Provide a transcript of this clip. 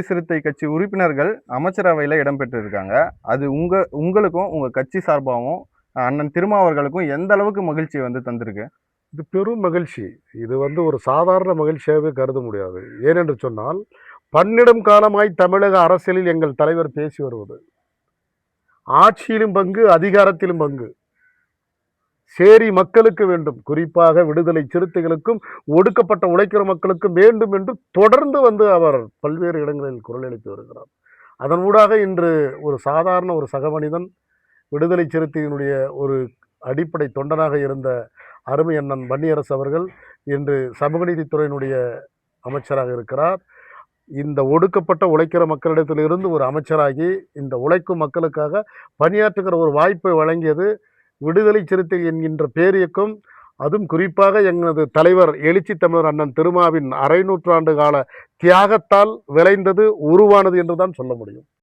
சிறுத்தை கட்சி உறுப்பினர்கள் அமைச்சரவையில இடம்பெற்றிருக்காங்க. அது உங்களுக்கும், உங்க கட்சி சார்பாவும், அண்ணன் திருமாவர்களுக்கும் எந்த அளவுக்கு மகிழ்ச்சிய தந்திருக்கு? இது பெரும் மகிழ்ச்சி. இது ஒரு சாதாரண மகிழ்ச்சியாகவே கருத முடியாது. ஏனென்று சொன்னால், பன்னிடும் காலமாய் தமிழக அரசியலில் எங்கள் தலைவர் பேசி வருவது, ஆட்சியிலும் பங்கு, அதிகாரத்திலும் பங்கு. சேரி மக்களுக்கு வேண்டும், குறிப்பாக விடுதலை சிறுத்தைகளுக்கும் ஒடுக்கப்பட்ட உழைக்கிற மக்களுக்கும் வேண்டும் என்று தொடர்ந்து அவர் பல்வேறு இடங்களில் குரல் எழுப்பி வருகிறார். அதன் ஊடாக இன்று ஒரு சாதாரண ஒரு சக மனிதன், விடுதலை சிறுத்தையினுடைய ஒரு அடிப்படை தொண்டனாக இருந்த அருமை அண்ணன் வன்னியரசு அவர்கள் இன்று சமூக நீதித்துறையினுடைய அமைச்சராக இருக்கிறார். இந்த ஒடுக்கப்பட்ட உழைக்கிற மக்களிடத்திலிருந்து ஒரு அமைச்சராகி இந்த உழைக்கும் மக்களுக்காக பணியாற்றுகிற ஒரு வாய்ப்பை வழங்கியது விடுதலை சிறுத்தை என்கின்ற பேரியக்கம். அதுவும் குறிப்பாக எங்களது தலைவர் எழுச்சி தமிழர் அண்ணன் திருமாவின் 1/2 நூற்றாண்டு கால தியாகத்தால் விளைந்தது, உருவானது என்றுதான் சொல்ல முடியும்.